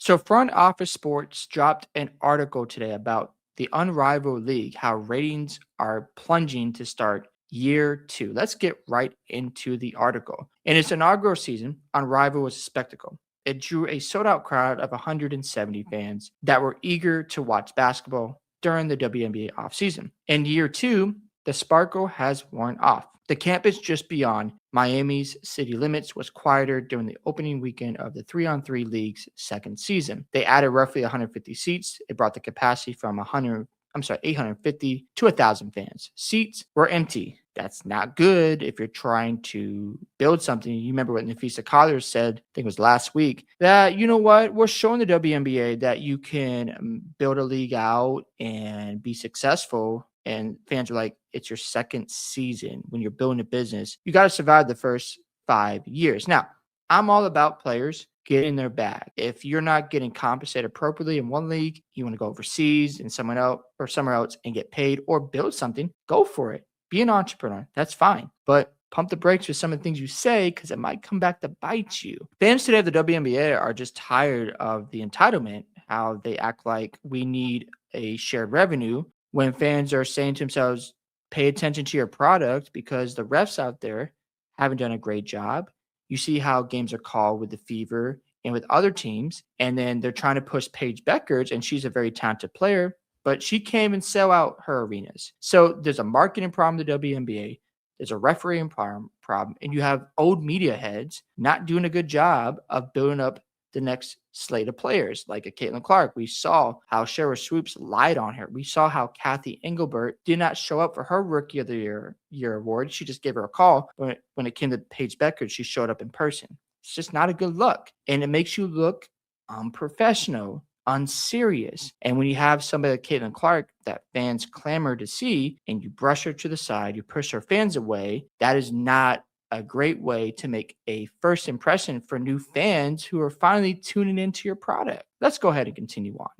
So, Front Office Sports dropped an article today about the Unrivaled League, how ratings are plunging to start year two. Let's get right into the article. In its inaugural season, Unrivaled was a spectacle. It drew a sold out crowd of 170 fans that were eager to watch basketball during the WNBA offseason. In year two, the sparkle has worn off. The campus just beyond Miami's city limits was quieter during the opening weekend of the 3-on-3 league's second season. They added roughly 150 seats. It brought the capacity from 850 to 1,000 fans. Seats were empty. That's not good if you're trying to build something. You remember what Nafisa Colliers said, I think it was last week, that, you know what, we're showing the WNBA that you can build a league out and be successful. And fans are like, it's your second season when you're building a business. You got to survive the first 5 years. Now, I'm all about players getting their bag. If you're not getting compensated appropriately in one league, you want to go overseas and someone else or somewhere else and get paid or build something, go for it. Be an entrepreneur. That's fine. But pump the brakes with some of the things you say because it might come back to bite you. Fans today of the WNBA are just tired of the entitlement, how they act like we need a shared revenue when fans are saying to themselves, pay attention to your product because the refs out there haven't done a great job. You see how games are called with the Fever and with other teams, and then they're trying to push Paige Beckers, and she's a very talented player, but she can't even sell out her arenas. So there's a marketing problem with the WNBA. There's a refereeing problem, and you have old media heads not doing a good job of building up the next slate of players, like a Caitlin Clark. We saw how Cheryl Swoops lied on her. We saw how Kathy Engelbert did not show up for her Rookie of the Year award. She just gave her a call. When it came to Paige Beckers, she showed up in person. It's just not a good look, and it makes you look unprofessional, unserious. And when you have somebody like Caitlin Clark that fans clamor to see, and you brush her to the side, you push her fans away, that is not a great way to make a first impression for new fans who are finally tuning into your product. Let's go ahead and continue on.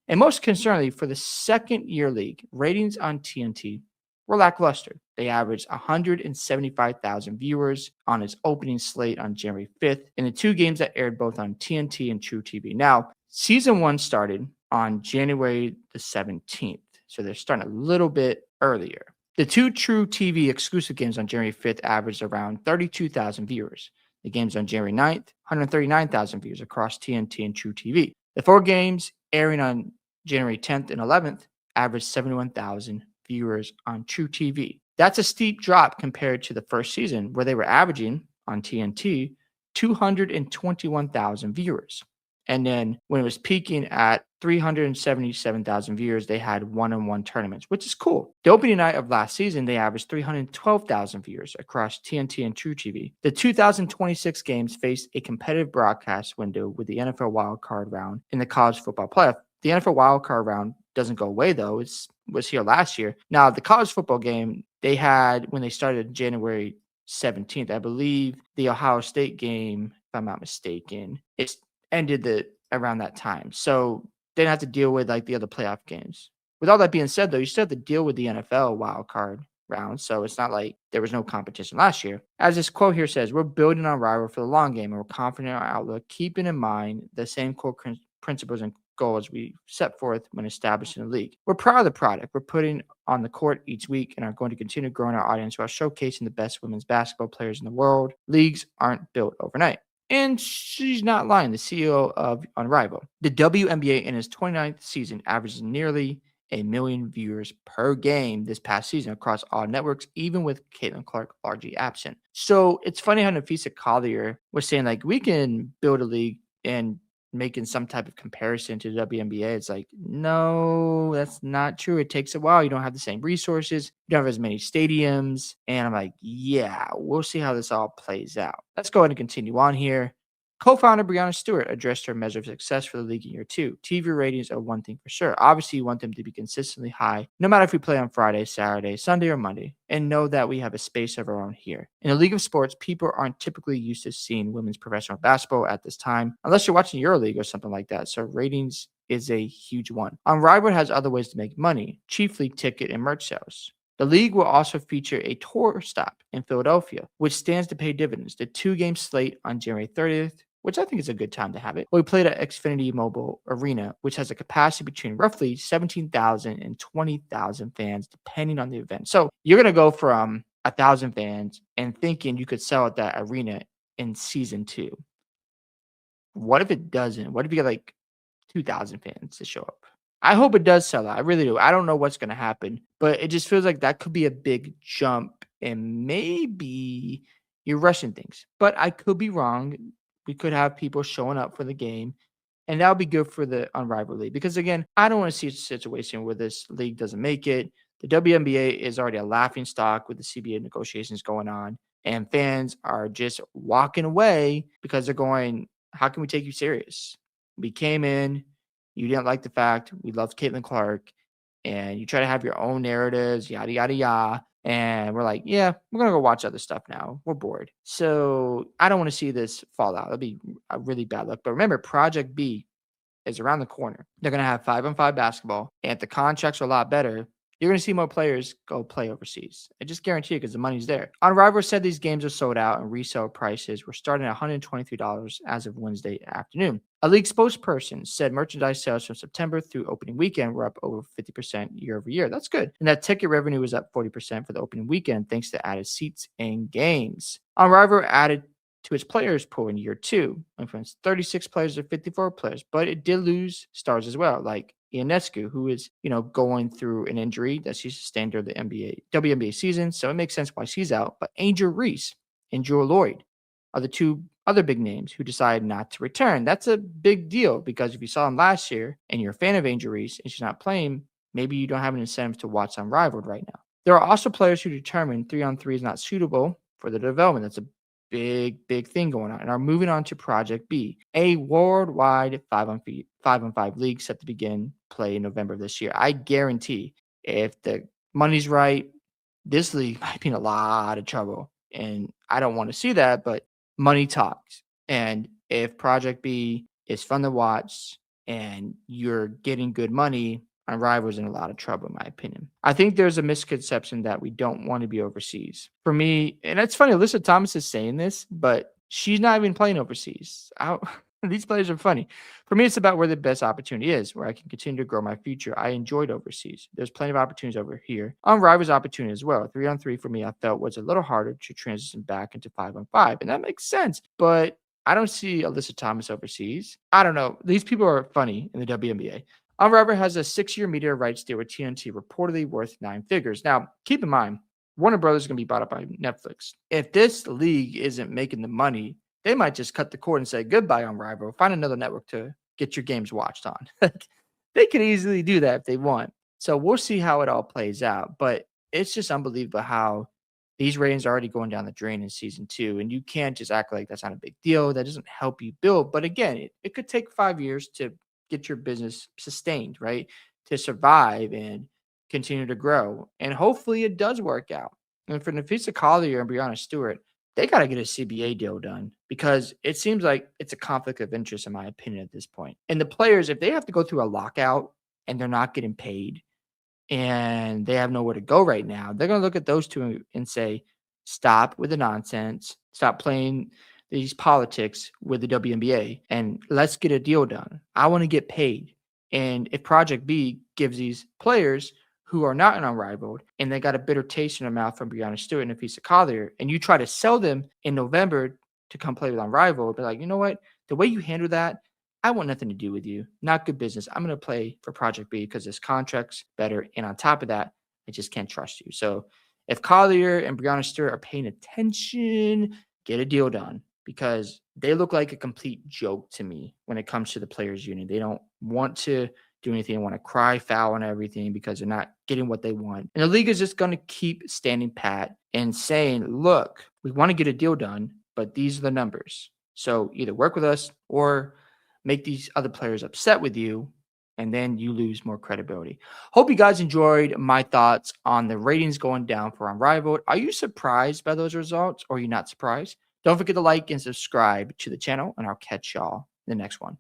And most concerningly, for the second year league, ratings on TNT were lackluster. They averaged 175,000 viewers on its opening slate on January 5th in the two games that aired both on TNT and True TV. Now, season one started on January the 17th, so they're starting a little bit earlier. The two True TV exclusive games on January 5th averaged around 32,000 viewers. The games on January 9th, 139,000 viewers across TNT and True TV. The four games airing on January 10th and 11th averaged 71,000 viewers on True TV. That's a steep drop compared to the first season where they were averaging on TNT 221,000 viewers. And then when it was peaking at 377,000 viewers, they had one-on-one tournaments, which is cool. The opening night of last season, they averaged 312,000 viewers across TNT and True TV. The 2026 games faced a competitive broadcast window with the NFL wildcard round in the college football playoff. The NFL wildcard round doesn't go away, though. It was here last year. Now, the college football game, they had, when they started January 17th, I believe the Ohio State game, if I'm not mistaken, it ended around that time. So they didn't have to deal with like the other playoff games. With all that being said, though, you still have to deal with the NFL wild card round. So it's not like there was no competition last year. As this quote here says, we're building on Rival for the long game and we're confident in our outlook, keeping in mind the same core principles and goals we set forth when establishing the league. We're proud of the product we're putting on the court each week and are going to continue growing our audience while showcasing the best women's basketball players in the world. Leagues aren't built overnight. And she's not lying, the CEO of Unrivaled. The WNBA in its 29th season averages nearly 1 million viewers per game this past season across all networks, even with Caitlin Clark largely absent. So it's funny how Nafisa Collier was saying, like, we can build a league and making some type of comparison to the WNBA. It's like, no, that's not true. It takes a while. You don't have the same resources. You don't have as many stadiums. And I'm like, yeah, we'll see how this all plays out. Let's go ahead and continue on here. Co-founder Breanna Stewart addressed her measure of success for the league in year two. TV ratings are one thing for sure. Obviously, you want them to be consistently high, no matter if we play on Friday, Saturday, Sunday, or Monday, and know that we have a space of our own here. In a league of sports, people aren't typically used to seeing women's professional basketball at this time, unless you're watching EuroLeague or something like that. So ratings is a huge one. Unrivaled has other ways to make money, chiefly ticket and merch sales. The league will also feature a tour stop in Philadelphia, which stands to pay dividends. The two-game slate on January 30th which I think is a good time to have it. We played at Xfinity Mobile Arena, which has a capacity between roughly 17,000 and 20,000 fans, depending on the event. So you're going to go from 1,000 fans and thinking you could sell at that arena in season two. What if it doesn't? What if you get like 2,000 fans to show up? I hope it does sell out. I really do. I don't know what's going to happen, but it just feels like that could be a big jump, and maybe you're rushing things. But I could be wrong. We could have people showing up for the game, and that would be good for the Unrivaled League. Because again, I don't want to see a situation where this league doesn't make it. The WNBA is already a laughing stock with the CBA negotiations going on, and fans are just walking away because they're going, how can we take you serious? We came in, you didn't like the fact we loved Caitlin Clark, and you try to have your own narratives, yada, yada, yada. And we're like, yeah, we're going to go watch other stuff now. We're bored. So I don't want to see this fall out. That'll be a really bad look. But remember, Project B is around the corner. They're going to have 5-on-5 basketball. And if the contracts are a lot better, you're going to see more players go play overseas. I just guarantee it because the money's there. Unrivaled said these games are sold out and resale prices were starting at $123 as of Wednesday afternoon. A league spokesperson said merchandise sales from September through opening weekend were up over 50% year over year. That's good. And that ticket revenue was up 40% for the opening weekend thanks to added seats and games. Unrivaled added to its players pool in year two, went from 36 players to 54 players, but it did lose stars as well, like Ionescu, who is, going through an injury that she sustained during the WNBA season. So it makes sense why she's out. But Angel Reese and Jewel Lloyd are the two other big names who decided not to return. That's a big deal because if you saw them last year and you're a fan of Angel Reese and she's not playing, maybe you don't have an incentive to watch Unrivaled right now. There are also players who determined 3-on-3 is not suitable for the development. That's a big thing going on, and are moving on to Project B, a worldwide 5-on-5 league set to begin play in November of this year. I guarantee if the money's right, this league might be in a lot of trouble, and I don't want to see that, but money talks. And if Project B is fun to watch and you're getting good money, Unrivaled in a lot of trouble, in my opinion. I think there's a misconception that we don't want to be overseas. For me, and it's funny, Alyssa Thomas is saying this, but she's not even playing overseas. These players are funny. For me, it's about where the best opportunity is, where I can continue to grow my future. I enjoyed overseas. There's plenty of opportunities over here. Unrivaled's opportunity as well. 3-on-3 for me, I felt was a little harder to transition back into 5-on-5, and that makes sense. But I don't see Alyssa Thomas overseas. I don't know. These people are funny in the WNBA. Unrivaled has a 6-year media rights deal with TNT, reportedly worth 9 figures. Now, keep in mind, Warner Brothers is going to be bought up by Netflix. If this league isn't making the money, they might just cut the cord and say, goodbye, Unrivaled. Find another network to get your games watched on. They could easily do that if they want. So we'll see how it all plays out. But it's just unbelievable how these ratings are already going down the drain in season 2. And you can't just act like that's not a big deal. That doesn't help you build. But again, it could take 5 years to get your business sustained, right? To survive and continue to grow. And hopefully it does work out. And for Nafisa Collier and Brianna Stewart, they got to get a CBA deal done because it seems like it's a conflict of interest, in my opinion, at this point. And the players, if they have to go through a lockout and they're not getting paid and they have nowhere to go right now, they're going to look at those two and say, stop with the nonsense, stop playing these politics with the WNBA, and let's get a deal done. I want to get paid. And if Project B gives these players who are not in Unrivaled and they got a bitter taste in their mouth from Brianna Stewart and Nafisa Collier, and you try to sell them in November to come play with Unrivaled, be like, you know what? The way you handle that, I want nothing to do with you. Not good business. I'm going to play for Project B because this contract's better. And on top of that, I just can't trust you. So if Collier and Brianna Stewart are paying attention, get a deal done, because they look like a complete joke to me when it comes to the players union. They don't want to do anything. They want to cry foul and everything because they're not getting what they want. And the league is just going to keep standing pat and saying, look, we want to get a deal done, but these are the numbers. So either work with us or make these other players upset with you, and then you lose more credibility. Hope you guys enjoyed my thoughts on the ratings going down for Unrivaled. Are you surprised by those results, or are you not surprised? Don't forget to like and subscribe to the channel, and I'll catch y'all in the next one.